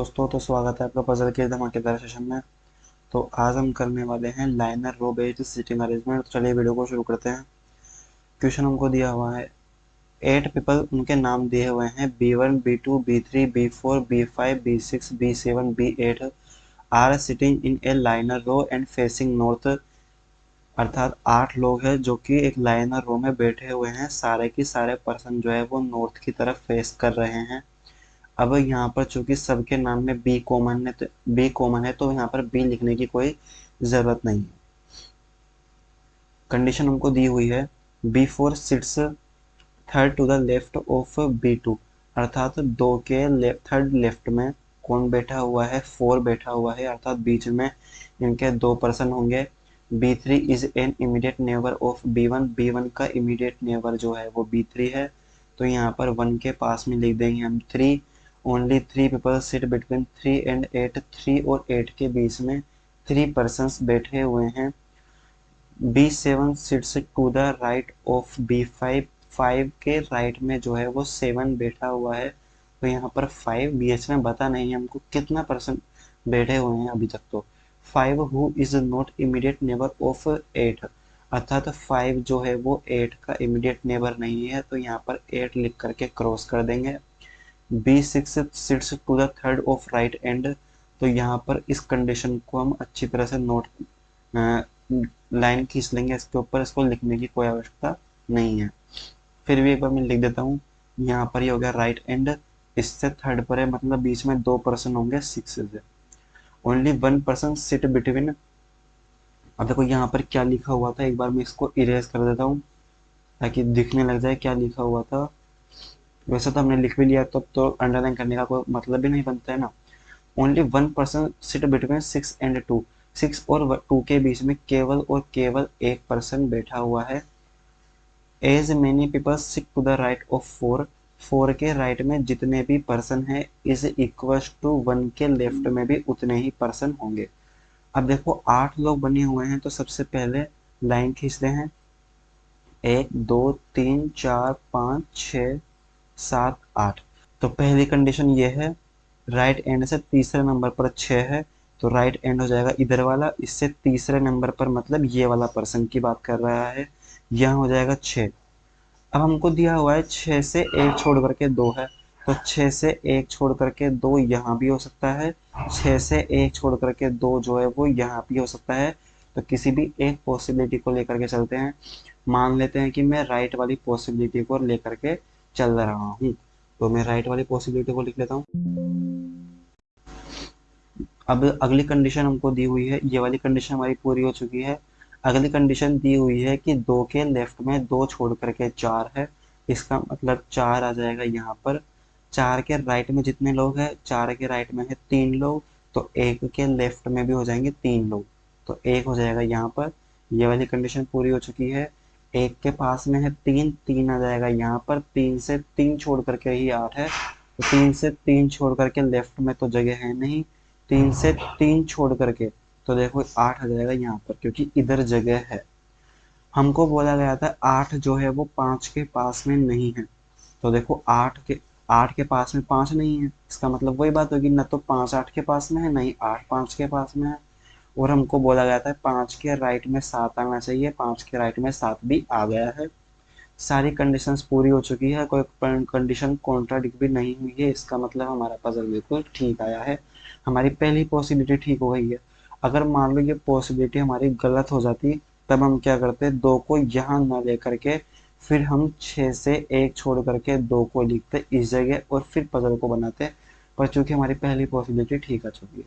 दोस्तों, तो स्वागत है आपका पजल के धमाकेदार सेशन में। तो आज हम करने वाले हैं लाइनर रो बेस्ड सिटिंग अरेंजमेंट। तो चलिए वीडियो को शुरू करते हैं। क्वेश्चन हमको दिया हुआ है 8 पीपल, उनके नाम दिए हुए हैं B1 B2 B3 B4 B5 B6 B7 B8 are sitting in a liner row and facing north. अर्थात 8 लोग हैं जो कि एक लाइनर रो में बैठे हुए हैं। सारे की सारे पर्सन जो है वो नॉर्थ की तरफ फेस कर रहे हैं। अब यहाँ पर चूंकि सबके नाम में बी कॉमन है तो यहाँ पर बी लिखने की कोई जरूरत नहीं है। कंडीशन हमको दी हुई है B4 sits third to the left of B2, अर्थात दो के थर्ड लेफ्ट में कौन बैठा हुआ है, 4 बैठा हुआ है, अर्थात बीच में इनके 2 पर्सन होंगे। B3 is an immediate neighbour of B1, B1 का इमीडिएट नेबर जो है वो B3 है। तो यहाँ पर 1 के पास में लिख देंगे हम 3। Only 3 people sit between 3 and 8, 3 और 8 के बीच में 3 पर्सन्स बैठे हुए हैं। B7 sits to the right of B5, 5 के राइट में जो है वो 7 बैठा हुआ है। तो यहाँ पर 5 BH में बता नहीं है हमको कितना पर्सन बैठे हुए हैं अभी तक। तो 5 who is not immediate neighbour of 8, अर्थात 5 जो है वो 8 का इमीडिएट नेबर नहीं है। तो यहाँ पर 8 लिख करके क्रॉस कर देंगे। B6 sits to the third of right end. तो यहाँ पर इस कंडीशन को हम अच्छी तरह से नोट लाइन खींच लेंगे इसके ऊपर, इसको लिखने की कोई आवश्यकता नहीं है। फिर भी एक बार मैं लिख देता हूँ। यहाँ पर ये हो गया राइट एंड, इससे थर्ड पर है, मतलब बीच में 2 पर्सन होंगे 6 से। Only 1 person sit between. अब देखो यहाँ पर क्या लिखा हुआ था, एक बार मैं इसको इरेज कर देता हूँ ताकि दिखने लग जाए क्या लिखा हुआ था। वैसे तो हमने लिख भी लिया, तो अंडरलाइन करने का कोई मतलब भी नहीं बनता है ना। Only 1 person sit between 6 and 2, 6 और 2 के बीच में केवल और केवल एक पर्सन बैठा हुआ है। As many people sit to the right of 4, 4 के राइट में जितने भी पर्सन है इज इक्वल टू 1 के लेफ्ट में भी उतने ही पर्सन होंगे। अब देखो 8 लोग बने हुए हैं, तो सबसे पहले लाइन खींचते हैं। 1 2 3 4 5 6 7 8। तो पहली कंडीशन ये है, राइट एंड से तीसरे नंबर पर 6 है, तो राइट एंड हो जाएगा इधर वाला। इससे तीसरे नंबर पर मतलब ये वाला पर्सन की बात कर रहा है, यहाँ हो जाएगा 6। अब हमको दिया हुआ है 6 से 1 छोड़ करके 2 है, तो 6 से 1 छोड़ करके 2 यहाँ भी हो सकता है, 6 से 1 छोड़ करके 2 जो है वो यहाँ भी हो सकता है। तो किसी भी एक पॉसिबिलिटी को लेकर के चलते हैं। मान लेते हैं कि मैं राइट वाली पॉसिबिलिटी को लेकर के चल रहा हूँ, तो मैं राइट वाली पॉसिबिलिटी को लिख लेता हूँ। अब अगली कंडीशन हमको दी हुई है, ये वाली कंडीशन हमारी पूरी हो चुकी है। अगली कंडीशन दी हुई है कि 2 के लेफ्ट में 2 छोड़ करके 4 है, इसका मतलब 4 आ जाएगा यहाँ पर। 4 के राइट में जितने लोग हैं, 4 के राइट में है 3 लोग, तो 1 के लेफ्ट में भी हो जाएंगे 3 लोग, तो 1 हो जाएगा यहाँ पर। ये वाली कंडीशन पूरी हो चुकी है। 1 के पास में है 3, 3 आ जाएगा यहाँ पर। 3 से 3 छोड़ करके ही 8 है, तो 3 से 3 छोड़ करके लेफ्ट में तो जगह है नहीं, 3 से 3 छोड़ करके तो देखो 8 आ जाएगा यहाँ पर, क्योंकि इधर जगह है। हमको बोला गया था 8 जो है वो 5 के पास में नहीं है, तो देखो 8 के पास में 5 नहीं है, इसका मतलब वही बात होगी, ना तो 5 8 के पास में है, नहीं 8 5 के पास में है। और हमको बोला गया था 5 के राइट में 7 आना चाहिए, 5 के राइट में 7 भी आ गया है। सारी कंडीशंस पूरी हो चुकी है, कोई कंडीशन कॉन्ट्राडिक्ट भी नहीं हुई है, इसका मतलब हमारा पजल बिल्कुल ठीक आया है। हमारी पहली पॉसिबिलिटी ठीक हो गई है। अगर मान लो ये पॉसिबिलिटी हमारी गलत हो जाती, तब हम क्या करते, 2 को यहाँ न लेकर के फिर हम 6 से 1 छोड़ करके 2 को लिखते इस जगह और फिर पजल को बनाते। पर चूंकि हमारी पहली पॉसिबिलिटी ठीक आ चुकी है।